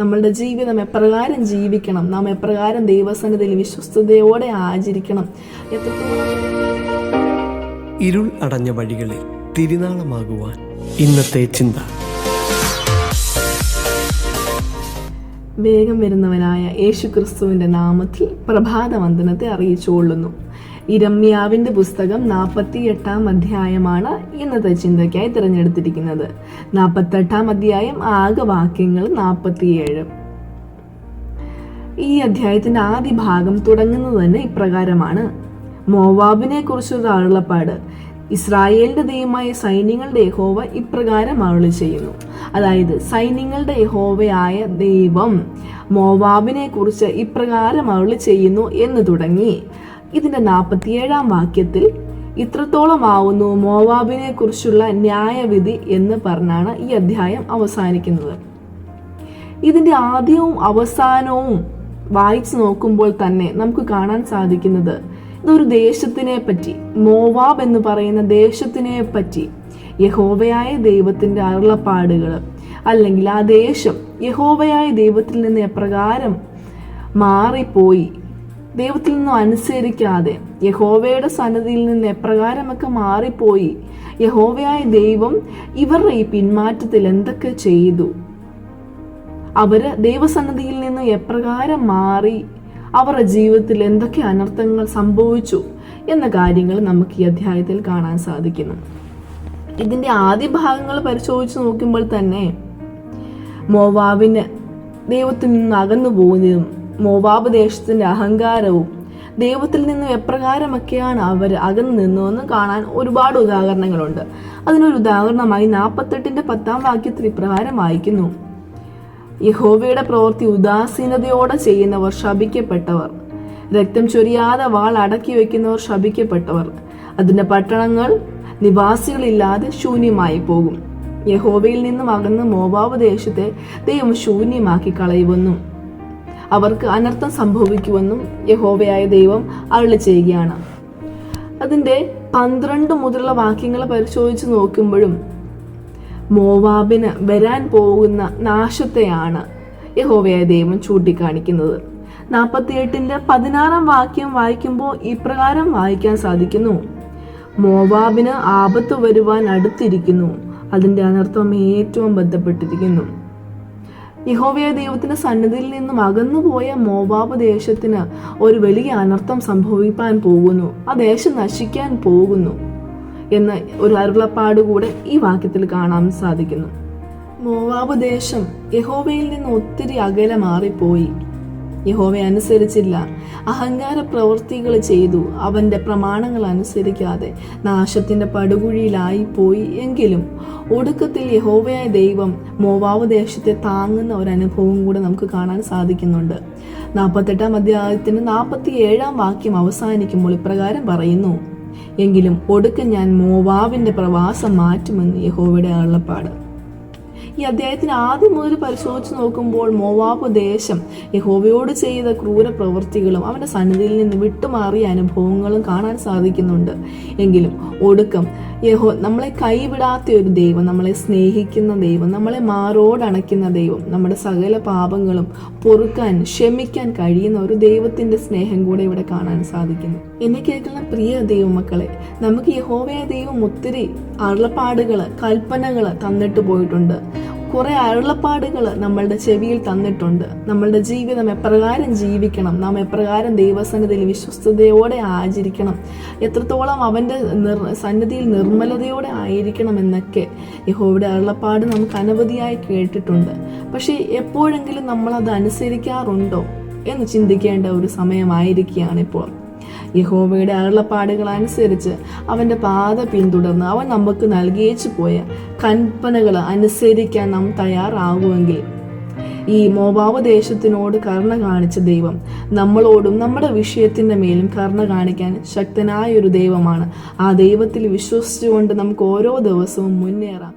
നമ്മളുടെ ജീവിതം എപ്രകാരം ജീവിക്കണം, നാം എപ്രകാരം ദൈവസന്നിധിയിൽ വിശ്വസ്തയോടെ ആചരിക്കണം. ഇരുൾ അടഞ്ഞ വഴികളിൽ തിരുനാളമാകുവാൻ ഇന്നത്തെ ചിന്ത. വേഗം വരുന്നവനായ യേശു ക്രിസ്തുവിന്റെ നാമത്തിൽ പ്രഭാത വന്ദനത്തെ അറിയിച്ചുകൊള്ളുന്നു. ഇരമ്യാവിന്റെ പുസ്തകം 48 അധ്യായമാണ് ഇന്നത്തെ ചിന്തയ്ക്കായി തിരഞ്ഞെടുത്തിരിക്കുന്നത്. 48 അധ്യായം, ആകെ വാക്യങ്ങൾ 47. ഈ അധ്യായത്തിന്റെ ആദ്യ ഭാഗം തുടങ്ങുന്നത് തന്നെ ഇപ്രകാരമാണ്: മോവാബിനെ കുറിച്ചൊരു അരുളപ്പാട്. ഇസ്രായേലിന്റെ ദൈവമായ സൈന്യങ്ങളുടെ യഹോവ ഇപ്രകാരം അരുളി ചെയ്യുന്നു. അതായത് സൈന്യങ്ങളുടെ യഹോവയായ ദൈവം മോവാബിനെ കുറിച്ച് ഇപ്രകാരം അരുളി ചെയ്യുന്നു എന്ന് തുടങ്ങി ഇതിന്റെ 47 വാക്യത്തിൽ ഇത്രത്തോളമാവുന്നു മോവാബിനെ കുറിച്ചുള്ള ന്യായവിധി എന്ന് പറഞ്ഞാണ് ഈ അധ്യായം അവസാനിക്കുന്നത്. ഇതിന്റെ ആദ്യവും അവസാനവും വായിച്ചു നോക്കുമ്പോൾ തന്നെ നമുക്ക് കാണാൻ സാധിക്കുന്നത് ഇതൊരു ദേശത്തിനെ പറ്റി, മോവാബ് എന്ന് പറയുന്ന ദേശത്തിനെ പറ്റി യഹോവയായ ദൈവത്തിന്റെ അരുളപ്പാടുകൾ, അല്ലെങ്കിൽ ആ ദേശം യഹോവയായ ദൈവത്തിൽ നിന്ന് എപ്രകാരം മാറിപ്പോയി, ദൈവത്തിൽ നിന്നും അനുസരിക്കാതെ യഹോവയുടെ സന്നിധിയിൽ നിന്ന് എപ്രകാരമൊക്കെ മാറിപ്പോയി, യഹോവയായ ദൈവം ഇവരുടെ ഈ പിന്മാറ്റത്തിൽ എന്തൊക്കെ ചെയ്തു, അവര് ദൈവസന്നിധിയിൽ നിന്ന് എപ്രകാരം മാറി, അവരുടെ ജീവിതത്തിൽ എന്തൊക്കെ അനർത്ഥങ്ങൾ സംഭവിച്ചു എന്ന കാര്യങ്ങൾ നമുക്ക് ഈ അധ്യായത്തിൽ കാണാൻ സാധിക്കുന്നു. ഇതിന്റെ ആദ്യ ഭാഗങ്ങൾ പരിശോധിച്ച് നോക്കുമ്പോൾ തന്നെ മോവാബിന് ദൈവത്തിൽ നിന്ന് അകന്നു പോകുന്നതും, മോവാബ് ദേശത്തിന്റെ അഹങ്കാരവും, ദൈവത്തിൽ നിന്നും എപ്രകാരമൊക്കെയാണ് അവർ അകന്നു നിന്നതെന്ന് കാണാൻ ഒരുപാട് ഉദാഹരണങ്ങളുണ്ട്. അതിനൊരു ഉദാഹരണമായി 48 വാക്യത്തിൽ ഇപ്രകാരം വായിക്കുന്നു: യഹോവയുടെ പ്രവൃത്തി ഉദാസീനതയോടെ ചെയ്യുന്നവർ ശപിക്കപ്പെട്ടവർ, രക്തം ചൊരിയാതെ വാൾ അടക്കി വെക്കുന്നവർ ശപിക്കപ്പെട്ടവർ, അതിന്റെ പട്ടണങ്ങൾ നിവാസികളില്ലാതെ ശൂന്യമായി പോകും. യഹോവയിൽ നിന്നും അകന്ന് മോവാബ് ദേശത്തെ ദൈവം ശൂന്യമാക്കി കളയുമെന്നും അവർക്ക് അനർത്ഥം സംഭവിക്കുമെന്നും യഹോവയായ ദൈവം അരുളി ചെയ്യുകയാണ്. അതിന്റെ 12 മുതലുള്ള വാക്യങ്ങൾ പരിശോധിച്ച് നോക്കുമ്പോഴും മോവാബിന് വരാൻ പോകുന്ന നാശത്തെയാണ് യഹോവയായ ദൈവം ചൂണ്ടിക്കാണിക്കുന്നത്. 48 വാക്യം വായിക്കുമ്പോൾ ഇപ്രകാരം വായിക്കാൻ സാധിക്കുന്നു: മോവാബിന് ആപത്ത് വരുവാൻ അടുത്തിരിക്കുന്നു, അതിന്റെ അനർത്ഥം ഏറ്റവും ബന്ധപ്പെട്ടിരിക്കുന്നു. യഹോവയായ ദൈവത്തിന്റെ സന്നിധിയിൽ നിന്നും അകന്നുപോയ മോവാബ് ദേശത്തിന് ഒരു വലിയ അനർത്ഥം സംഭവിക്കാൻ പോകുന്നു, ആ ദേശം നശിക്കാൻ പോകുന്നു എന്ന് ഒരു അരുളപ്പാട് കൂടെ ഈ വാക്യത്തിൽ കാണാൻ സാധിക്കുന്നു. മോവാബ് ദേശം യഹോവയിൽ നിന്ന് ഒത്തിരി അകലെ മാറിപ്പോയി, യഹോവയെ അനുസരിച്ചില്ല, അഹങ്കാര പ്രവൃത്തികൾ ചെയ്തു, അവന്റെ പ്രമാണങ്ങൾ അനുസരിക്കാതെ നാശത്തിന്റെ പടുകുഴിയിലായി പോയി. എങ്കിലും ഒടുക്കത്തിൽ യഹോവയായ ദൈവം മോവാബ് ദേശത്തെ താങ്ങുന്ന ഒരു അനുഭവം കൂടെ നമുക്ക് കാണാൻ സാധിക്കുന്നുണ്ട്. 48 അധ്യായത്തിന്റെ 47 വാക്യം അവസാനിക്കുമ്പോൾ ഇപ്രകാരം പറയുന്നു: എങ്കിലും ഒടുക്കം ഞാൻ മോവാബിന്റെ പ്രവാസം മാറ്റുമെന്ന് യഹോവയുടെ അരുളപ്പാട്. ഈ അധ്യായത്തിന് ആദ്യം മുതൽ പരിശോധിച്ച് നോക്കുമ്പോൾ മോവാബ് ദേശം യഹോവയോട് ചെയ്ത ക്രൂര പ്രവൃത്തികളും അവന്റെ സന്നിധിയിൽ നിന്ന് വിട്ടുമാറിയ അനുഭവങ്ങളും കാണാൻ സാധിക്കുന്നുണ്ട്. എങ്കിലും ഒടുക്കം നമ്മളെ കൈവിടാത്ത ഒരു ദൈവം, നമ്മളെ സ്നേഹിക്കുന്ന ദൈവം, നമ്മളെ മാറോടണയ്ക്കുന്ന ദൈവം, നമ്മുടെ സകല പാപങ്ങളും പൊറുക്കാൻ, ക്ഷമിക്കാൻ കഴിയുന്ന ഒരു ദൈവത്തിന്റെ സ്നേഹം കൂടെ ഇവിടെ കാണാൻ സാധിക്കുന്നു. എന്നെ കേൾക്കുന്ന പ്രിയ ദൈവമക്കളെ, നമുക്ക് യഹോവയായ ദൈവം ഒത്തിരി അരുളപ്പാടുകള്, കൽപ്പനകള് തന്നിട്ട് പോയിട്ടുണ്ട്. കുറെ അരുളപ്പാടുകൾ നമ്മളുടെ ചെവിയിൽ തന്നിട്ടുണ്ട്. നമ്മളുടെ ജീവിതം എപ്രകാരം ജീവിക്കണം, നാം എപ്രകാരം ദൈവസന്നിധിയിൽ വിശ്വസ്തയോടെ ആചരിക്കണം, എത്രത്തോളം അവന്റെ സന്നിധിയിൽ നിർമ്മലതയോടെ ആയിരിക്കണം എന്നൊക്കെ യഹോവയുടെ അരുളപ്പാട് നമുക്ക് അനവധിയായി കേട്ടിട്ടുണ്ട്. പക്ഷെ എപ്പോഴെങ്കിലും നമ്മൾ അത് അനുസരിക്കാറുണ്ടോ എന്ന് ചിന്തിക്കേണ്ട ഒരു സമയമായിരിക്കുകയാണ് ഇപ്പോൾ. യഹോവയുടെ അരുളപ്പാടുകൾ അനുസരിച്ച് അവന്റെ പാത പിന്തുടർന്ന് അവൻ നമുക്ക് നൽകിയേച്ചു പോയ കൽപ്പനകൾ അനുസരിക്കാൻ നാം തയ്യാറാകുമെങ്കിൽ ഈ മോവാബ് ദേശത്തിനോട് കരുണ കാണിച്ച ദൈവം നമ്മളോടും നമ്മുടെ വിഷയത്തിന്റെ മേലും കരുണ കാണിക്കാൻ ശക്തനായ ഒരു ദൈവമാണ്. ആ ദൈവത്തിൽ വിശ്വസിച്ചുകൊണ്ട് നമുക്ക് ഓരോ ദിവസവും മുന്നേറാം.